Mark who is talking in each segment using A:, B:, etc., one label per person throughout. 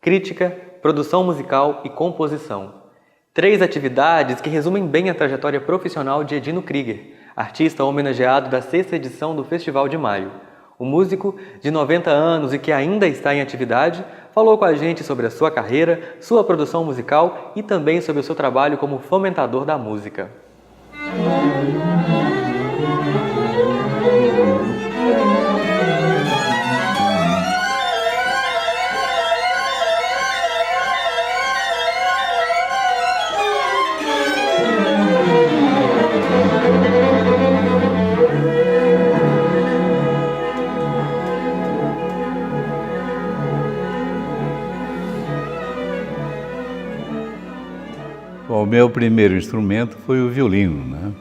A: crítica, produção musical e composição. 3 atividades que resumem bem a trajetória profissional de Edino Krieger, artista homenageado da 6ª edição do Festival de Maio. O músico, de 90 anos e que ainda está em atividade, falou com a gente sobre a sua carreira, sua produção musical e também sobre o seu trabalho como fomentador da música.
B: Bom, o meu primeiro instrumento foi o violino, né?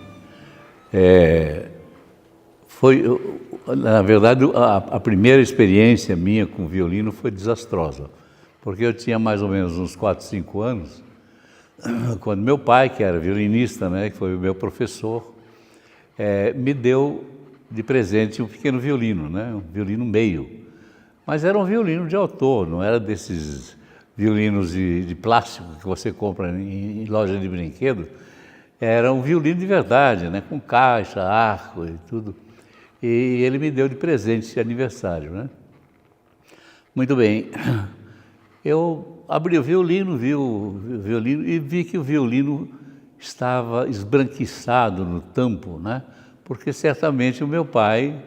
B: Na verdade, a primeira experiência minha com o violino foi desastrosa, porque eu tinha mais ou menos uns 4, 5 anos, quando meu pai, que era violinista, né, que foi o meu professor, me deu de presente um pequeno violino, né, um violino meio. Mas era um violino de autor, não era desses violinos de plástico que você compra em loja de brinquedo. Era um violino de verdade, né, com caixa, arco e tudo. E ele me deu de presente de aniversário, né? Muito bem. Eu abri o violino, vi o violino e vi que o violino estava esbranquiçado no tampo, né? Porque certamente o meu pai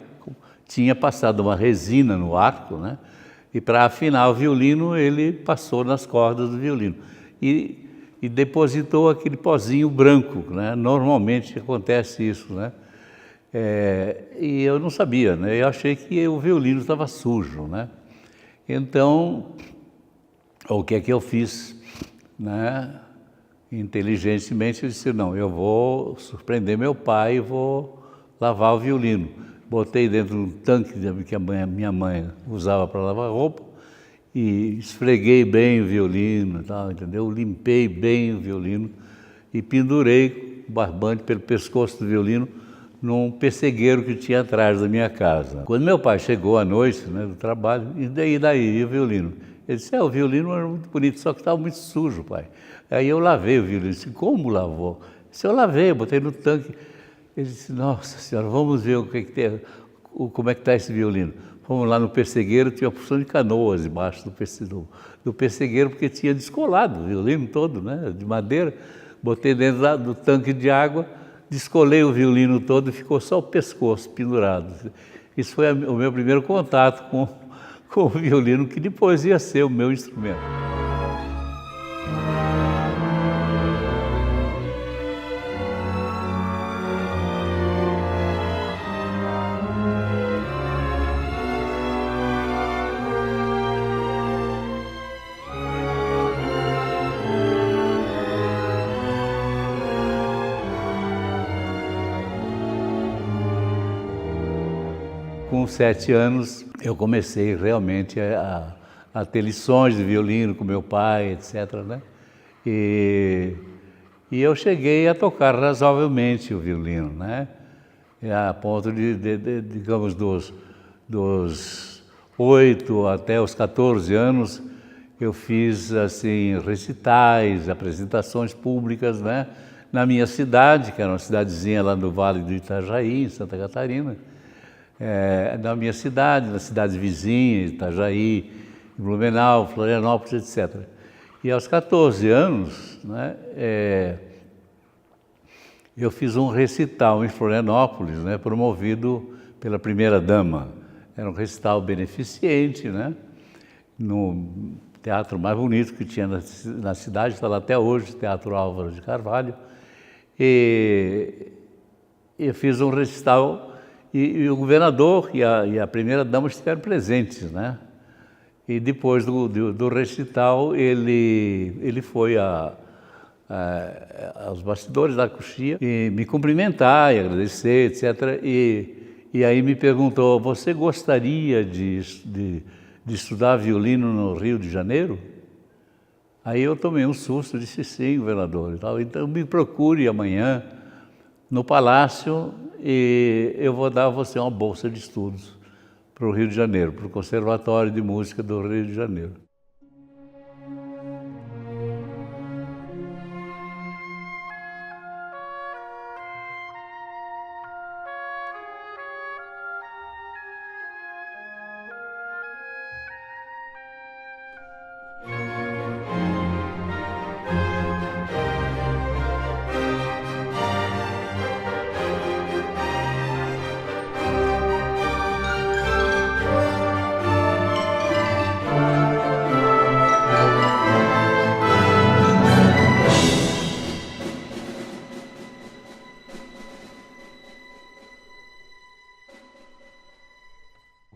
B: tinha passado uma resina no arco, né? E para afinar o violino, ele passou nas cordas do violino e depositou aquele pozinho branco, né? Normalmente acontece isso, né? E eu não sabia, né? Eu achei que o violino estava sujo, né? Então, o que é que eu fiz, né? Inteligentemente eu disse, não, eu vou surpreender meu pai e vou lavar o violino. Botei dentro de um tanque que a minha mãe usava para lavar roupa e esfreguei bem o violino e tal, entendeu? Limpei bem o violino e pendurei o barbante pelo pescoço do violino num pessegueiro que tinha atrás da minha casa. Quando meu pai chegou à noite, né, do trabalho, e daí o violino? Ele disse, o violino era muito bonito, só que estava muito sujo, pai. Aí eu lavei o violino. Ele disse, como lavou? Eu disse, eu lavei, eu botei no tanque. Ele disse, nossa senhora, vamos ver o que tem, como é que está esse violino. Fomos lá no pessegueiro, tinha uma porção de canoas embaixo do pessegueiro, porque tinha descolado o violino todo, né, de madeira. Botei dentro do tanque de água, descolei o violino todo e ficou só o pescoço pendurado. Isso foi o meu primeiro contato com o violino, que depois ia ser o meu instrumento. Com 7 anos, eu comecei realmente a ter lições de violino com meu pai, etc., né? E eu cheguei a tocar razoavelmente o violino, né? A ponto digamos, dos 8 até os 14 anos, eu fiz, assim, recitais, apresentações públicas, né? Na minha cidade, que era uma cidadezinha lá no Vale do Itajaí, em Santa Catarina. Na minha cidade, nas cidades vizinhas, Itajaí, Blumenau, Florianópolis, etc. E aos 14 anos, né, eu fiz um recital em Florianópolis, né, promovido pela primeira-dama. Era um recital beneficente, né, no teatro mais bonito que tinha na cidade, está lá até hoje, Teatro Álvaro de Carvalho. E eu fiz um recital. E o governador e a primeira-dama estiveram presentes, né? E depois do recital, ele foi aos bastidores da coxia e me cumprimentar e agradecer, etc. E aí me perguntou, você gostaria de estudar violino no Rio de Janeiro? Aí eu tomei um susto, disse sim, governador. E tal. Então me procure amanhã no Palácio e eu vou dar a você uma bolsa de estudos para o Rio de Janeiro, para o Conservatório de Música do Rio de Janeiro.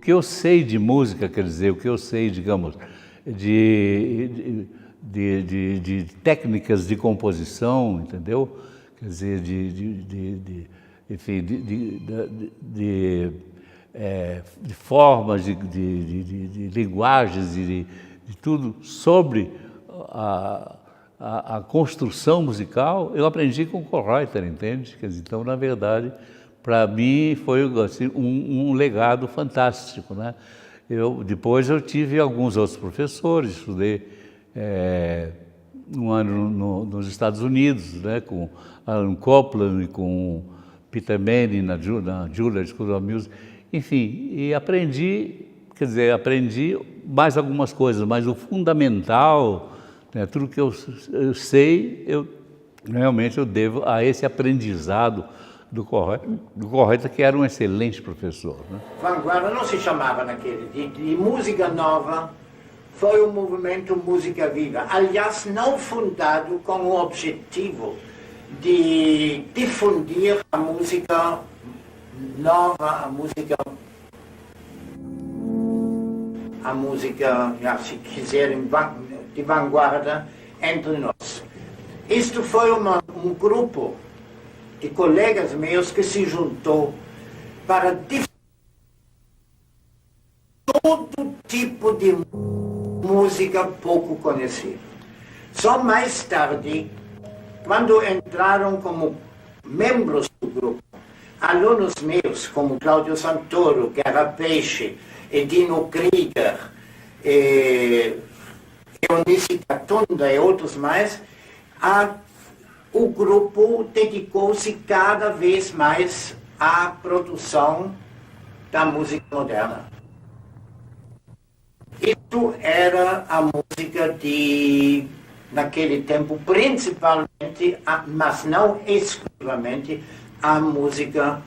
B: que eu sei de música, quer dizer, o que eu sei, digamos, de técnicas de composição, entendeu? Quer dizer, enfim, de formas, de linguagens, de tudo sobre a construção musical, eu aprendi com o Kürreuter, entende? Quer dizer, então, na verdade, para mim foi assim, um legado fantástico, né? Depois eu tive alguns outros professores, estudei um ano nos Estados Unidos, né, com Alan Copland e com Peter Manning na Juilliard School of Music, enfim, e aprendi mais algumas coisas, mas o fundamental, né, tudo que eu sei, realmente eu devo a esse aprendizado do Kürreuter, que era um excelente professor, né?
C: Vanguarda não se chamava naquele de música nova, foi o movimento Música Viva, aliás não fundado com o objetivo de difundir a música nova, a música, se quiserem, de vanguarda entre nós. Isto foi um grupo de colegas meus que se juntou para difundir todo tipo de música pouco conhecida. Só mais tarde, quando entraram como membros do grupo, alunos meus, como Cláudio Santoro, Guerra Peixe, Edino Krieger, Eunice Catunda e outros mais, o grupo dedicou-se cada vez mais à produção da música moderna. Isso era a música naquele tempo, principalmente, mas não exclusivamente, a música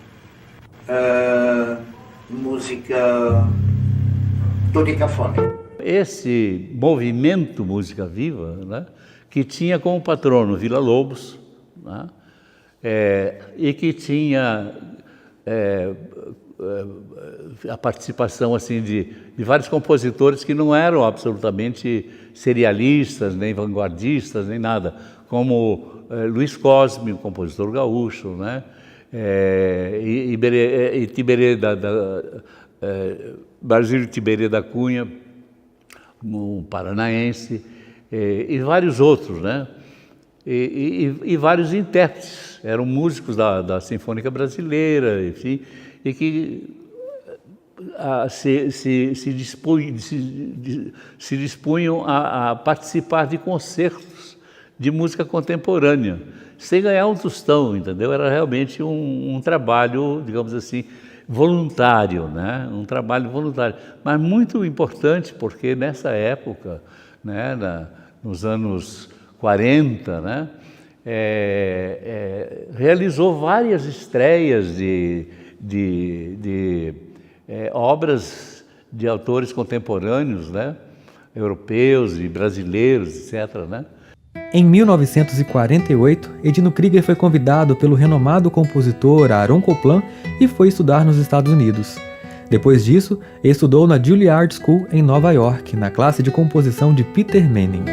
C: dodecafônica.
B: Esse movimento Música Viva, né, que tinha como patrono Villa-Lobos, né, e que tinha a participação assim, de vários compositores que não eram absolutamente serialistas, nem vanguardistas, nem nada, como Luiz Cosme, um compositor gaúcho, né, Basílio Tiberê da Cunha, um paranaense, e vários outros, né? E vários intérpretes, eram músicos da Sinfônica Brasileira, enfim, e que se dispunham a participar de concertos de música contemporânea, sem ganhar um tostão, entendeu? Era realmente um trabalho, digamos assim, voluntário, né? Um trabalho voluntário, mas muito importante, porque nessa época, né, nos anos 40, né, realizou várias estreias de obras de autores contemporâneos, né, europeus e brasileiros, etc., né?
A: Em 1948, Edino Krieger foi convidado pelo renomado compositor Aaron Copland e foi estudar nos Estados Unidos. Depois disso, estudou na Juilliard School em Nova York, na classe de composição de Peter Manning.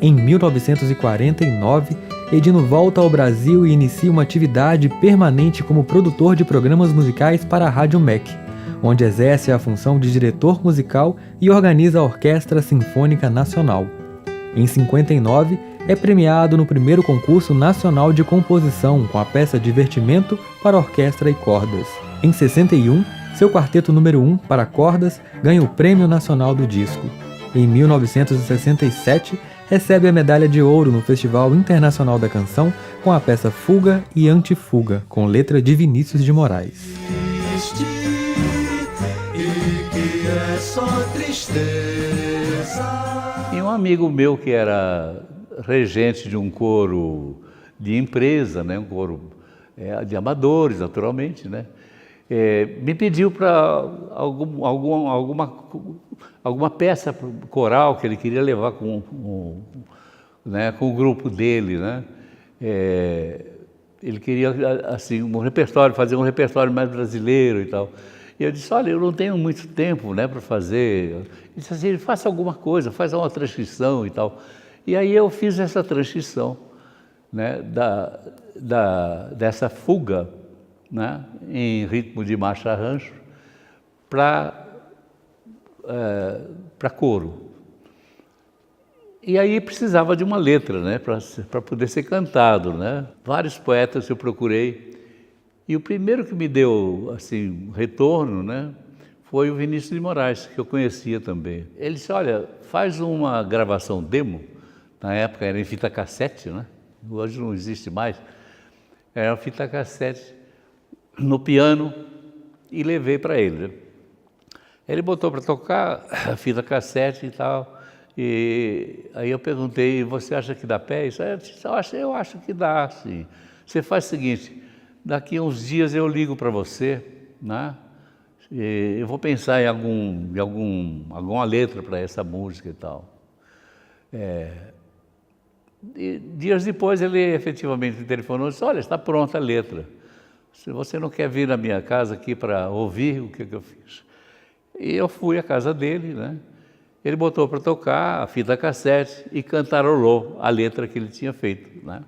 A: Em 1949, Edino volta ao Brasil e inicia uma atividade permanente como produtor de programas musicais para a Rádio MEC, onde exerce a função de diretor musical e organiza a Orquestra Sinfônica Nacional. Em 59, é premiado no primeiro concurso nacional de composição com a peça Divertimento para orquestra e cordas. Em 61, seu quarteto número 1 para cordas ganha o Prêmio Nacional do Disco. Em 1967, recebe a medalha de ouro no Festival Internacional da Canção com a peça Fuga e Antifuga, com letra de Vinícius de Moraes.
B: E um amigo meu que era regente de um coro de empresa, né, um coro de amadores, naturalmente, né, me pediu para alguma alguma peça coral que ele queria levar né, com o grupo dele, né? Ele queria assim um repertório, fazer um repertório mais brasileiro e tal. E eu disse, olha, eu não tenho muito tempo, né, para fazer. Ele disse assim, faça alguma coisa, faz uma transcrição e tal. E aí eu fiz essa transcrição, né, dessa fuga, né, em ritmo de marcha-rancho para coro. E aí precisava de uma letra, né, para poder ser cantado, né? Vários poetas eu procurei. E o primeiro que me deu assim retorno, né, foi o Vinícius de Moraes, que eu conhecia também. Ele disse, olha, faz uma gravação demo, na época era em fita cassete, né? Hoje não existe mais. Era uma fita cassete no piano e levei para ele, né? Ele botou para tocar a fita cassete e tal. E aí eu perguntei, você acha que dá pé? Eu acho que dá, sim. Você faz o seguinte, daqui a uns dias eu ligo para você, né? E eu vou pensar em alguma letra para essa música e tal. E dias depois ele efetivamente me telefonou e disse, olha, está pronta a letra. Se você não quer vir na minha casa aqui para ouvir o que eu fiz. E eu fui à casa dele, né? Ele botou para tocar a fita cassete e cantarolou a letra que ele tinha feito, né?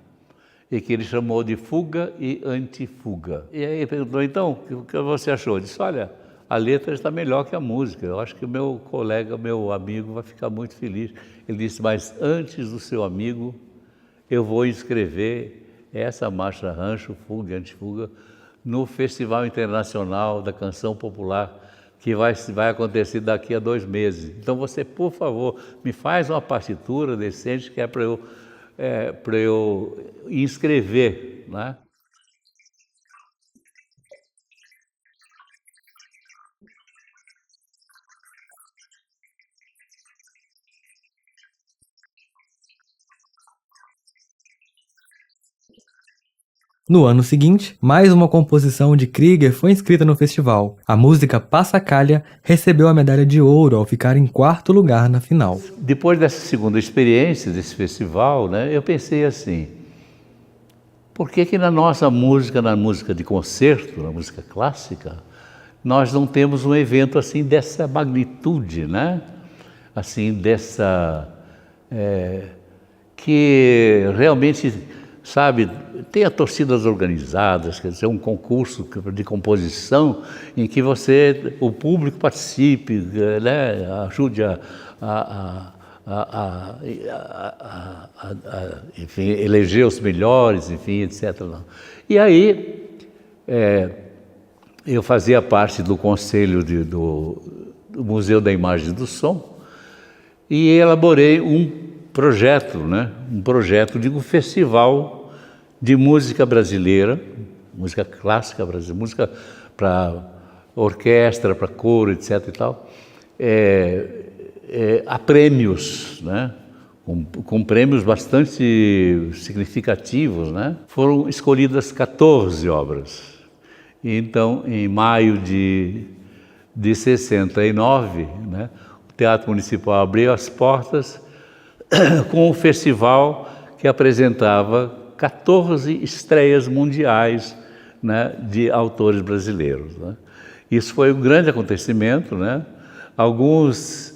B: E que ele chamou de Fuga e Antifuga. E aí ele perguntou, então, o que você achou? Eu disse, olha, a letra está melhor que a música, eu acho que o meu colega, meu amigo vai ficar muito feliz. Ele disse, mas antes do seu amigo, eu vou inscrever essa marcha-rancho, Fuga e Antifuga, no Festival Internacional da Canção Popular, que vai acontecer daqui a 2 meses. Então você, por favor, me faz uma partitura decente que é para eu inscrever, né?
A: No ano seguinte, mais uma composição de Krieger foi inscrita no festival. A música Passacaglia recebeu a medalha de ouro ao ficar em 4º lugar na final.
B: Depois dessa segunda experiência desse festival, né, eu pensei assim, por que na nossa música, na música de concerto, na música clássica, nós não temos um evento assim dessa magnitude, né? Assim, que realmente, sabe, tenha torcidas organizadas, quer dizer, um concurso de composição em que o público participe, né, ajude enfim, eleger os melhores, enfim, etc. E aí, eu fazia parte do conselho do Museu da Imagem e do Som e elaborei um projeto, né, um projeto de um festival de música brasileira, música clássica brasileira, música para orquestra, para coro, etc. e tal, a prêmios, né? Com prêmios bastante significativos, né? Foram escolhidas 14 obras. E então, em maio de 69, né, o Teatro Municipal abriu as portas com um festival que apresentava 14 estreias mundiais, né, de autores brasileiros, né? Isso foi um grande acontecimento, né? Alguns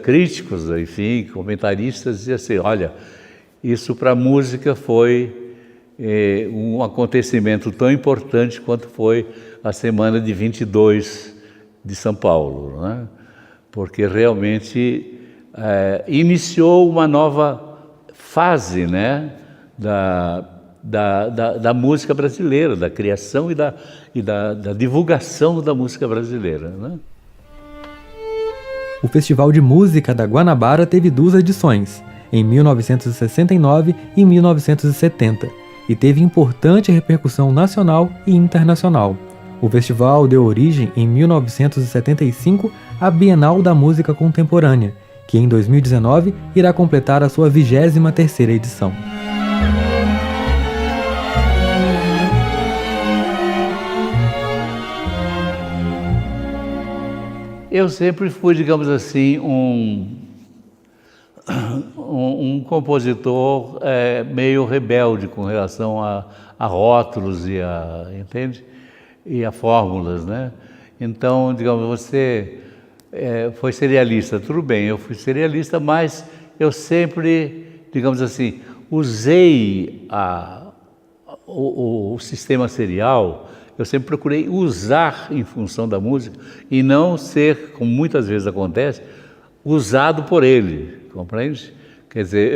B: críticos, enfim, comentaristas diziam assim, olha, isso para a música foi um acontecimento tão importante quanto foi a Semana de 22 de São Paulo, né? Porque realmente iniciou uma nova fase, né, da música brasileira, da criação e da divulgação da música brasileira, né?
A: O Festival de Música da Guanabara teve 2 edições, em 1969 e 1970, e teve importante repercussão nacional e internacional. O festival deu origem, em 1975, à Bienal da Música Contemporânea, que em 2019 irá completar a sua 23ª edição.
B: Eu sempre fui, digamos assim, um compositor meio rebelde com relação a rótulos entende? E a fórmulas, né? Então, digamos, você foi serialista, tudo bem, eu fui serialista, mas eu sempre, digamos assim, usei o sistema serial, eu sempre procurei usar em função da música e não ser, como muitas vezes acontece, usado por ele, compreende? Quer dizer,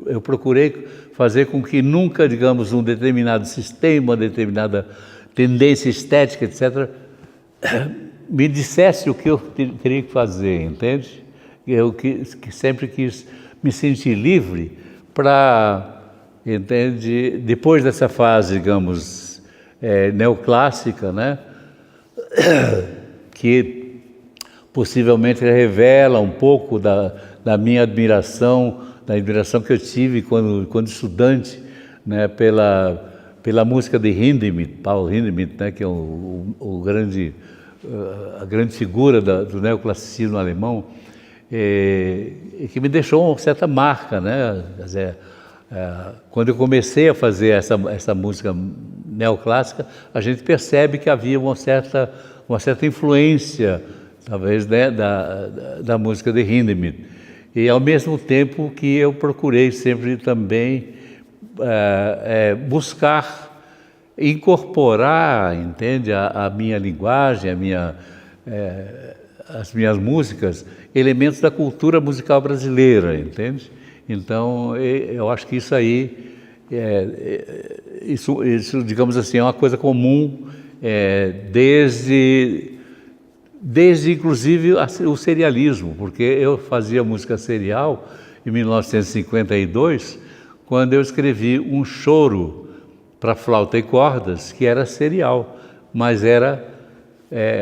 B: eu procurei fazer com que nunca, digamos, um determinado sistema, uma determinada tendência estética, etc., me dissesse o que eu teria que fazer, entende? Eu que sempre quis me sentir livre para, entende, depois dessa fase, digamos, neoclássica, né, que possivelmente revela um pouco da minha admiração, da admiração que eu tive quando estudante, né, pela música de Hindemith, Paul Hindemith, né, que é a grande figura do neoclassicismo alemão, que me deixou uma certa marca, né? Quer dizer, quando eu comecei a fazer essa música neoclássica, a gente percebe que havia uma certa influência, talvez, né, da música de Hindemith. E ao mesmo tempo que eu procurei sempre também buscar incorporar, entende, a minha linguagem, as minhas músicas, elementos da cultura musical brasileira, entende? Então, eu acho que isso aí, isso, digamos assim, é uma coisa comum desde inclusive o serialismo, porque eu fazia música serial em 1952, quando eu escrevi um choro para flauta e cordas, que era serial, mas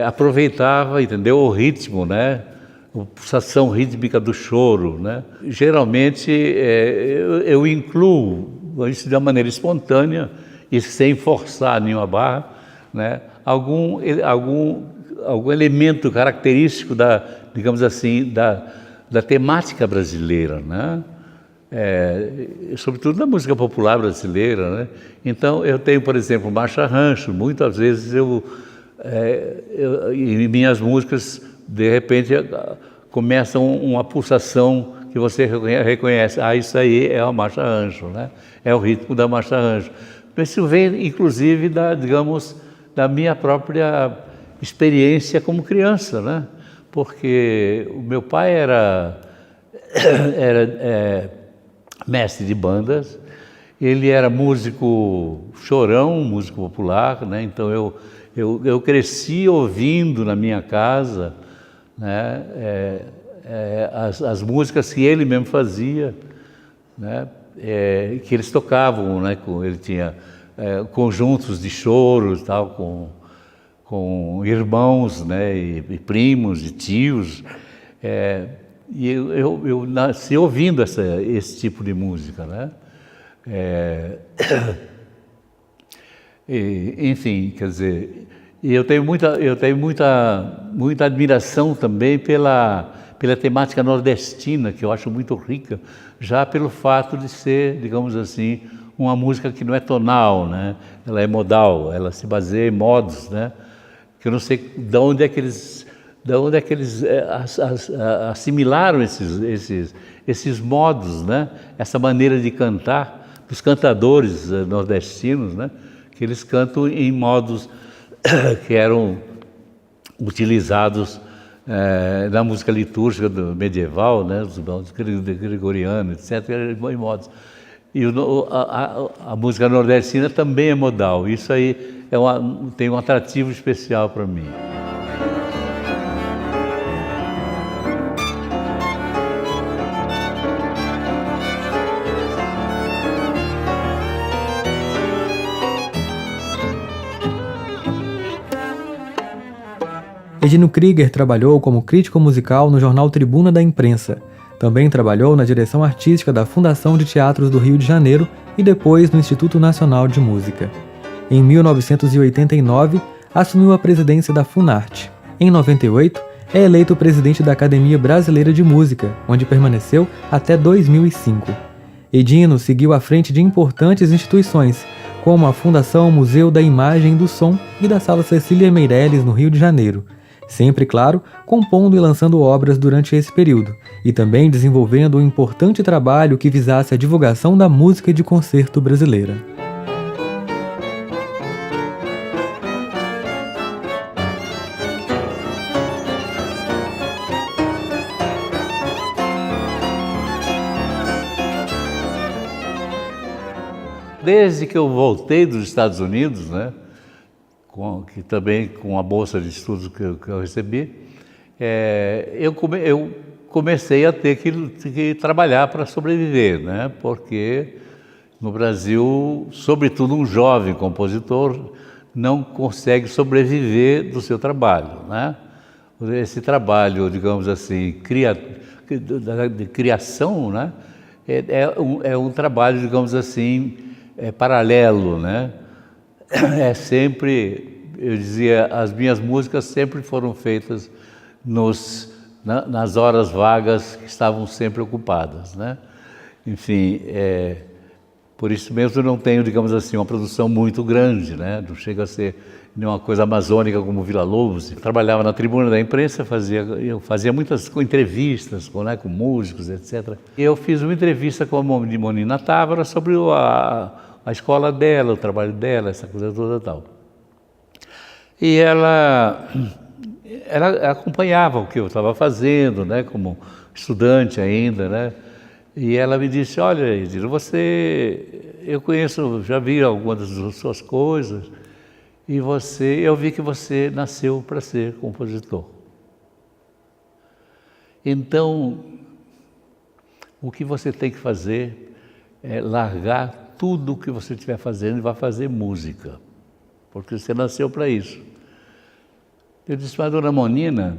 B: aproveitava, entendeu, o ritmo, né, a pulsação rítmica do choro, né. Geralmente eu incluo isso de uma maneira espontânea e sem forçar nenhuma barra, né, algum elemento característico digamos assim, da temática brasileira, né? Sobretudo da música popular brasileira, né? Então eu tenho, por exemplo, marcha rancho. Muitas vezes em minhas músicas, de repente, começam uma pulsação que você reconhece. Isso aí é a marcha rancho, né? É o ritmo da marcha rancho. Isso vem, inclusive, digamos, da minha própria experiência como criança, né? Porque o meu pai era mestre de bandas, ele era músico chorão, músico popular, né? Então eu cresci ouvindo na minha casa, né, as músicas que ele mesmo fazia, né, que eles tocavam, né? Ele tinha conjuntos de choros, tal, com irmãos, né, e primos e tios, e eu nasci ouvindo esse tipo de música, né? Enfim, quer dizer, e eu tenho muita admiração também pela temática nordestina, que eu acho muito rica, já pelo fato de ser, digamos assim, uma música que não é tonal, né? Ela é modal, ela se baseia em modos, né? Que eu não sei de onde é que eles assimilaram esses modos, né? Essa maneira de cantar dos cantadores nordestinos, né? Que eles cantam em modos que eram utilizados na música litúrgica medieval, né? Os modos gregorianos, etc. Em modos. E a música nordestina também é modal. Isso aí tem um atrativo especial para mim.
A: Edino Krieger trabalhou como crítico musical no jornal Tribuna da Imprensa. Também trabalhou na direção artística da Fundação de Teatros do Rio de Janeiro e depois no Instituto Nacional de Música. Em 1989, assumiu a presidência da Funarte. Em 98, é eleito presidente da Academia Brasileira de Música, onde permaneceu até 2005. Edino seguiu à frente de importantes instituições, como a Fundação Museu da Imagem e do Som e da Sala Cecília Meirelles, no Rio de Janeiro. Sempre, claro, compondo e lançando obras durante esse período, e também desenvolvendo um importante trabalho que visasse a divulgação da música de concerto brasileira.
B: Desde que eu voltei dos Estados Unidos, né, que também com a bolsa de estudos que eu recebi, eu comecei a ter que trabalhar para sobreviver, né, porque no Brasil, sobretudo um jovem compositor, não consegue sobreviver do seu trabalho, né? Esse trabalho, digamos assim, de criação, né, é um trabalho, digamos assim, paralelo, né? É sempre, eu dizia, as minhas músicas sempre foram feitas nas horas vagas que estavam sempre ocupadas, né? Enfim, por isso mesmo eu não tenho, digamos assim, uma produção muito grande, né? Não chega a ser uma coisa amazônica como Villa-Lobos. Eu trabalhava na tribuna da imprensa, eu fazia muitas entrevistas com músicos, etc. E eu fiz uma entrevista com a Monina Távora sobre a escola dela, o trabalho dela, essa coisa toda e tal. E ela acompanhava o que eu estava fazendo, né, como estudante ainda, né? E ela me disse: olha, Edino, eu conheço, já vi algumas das suas coisas, e eu vi que você nasceu para ser compositor. Então, o que você tem que fazer é largar tudo o que você estiver fazendo e vai fazer música, porque você nasceu para isso. Eu disse: mas, dona Monina,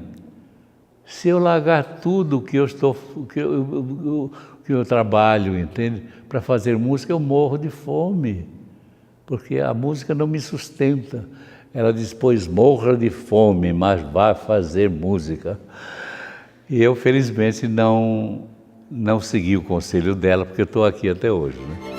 B: se eu largar tudo que eu trabalho, entende, para fazer música, eu morro de fome, porque a música não me sustenta. Ela disse: pois morra de fome, mas vá fazer música. E eu, felizmente, não segui o conselho dela, porque eu estou aqui até hoje, né?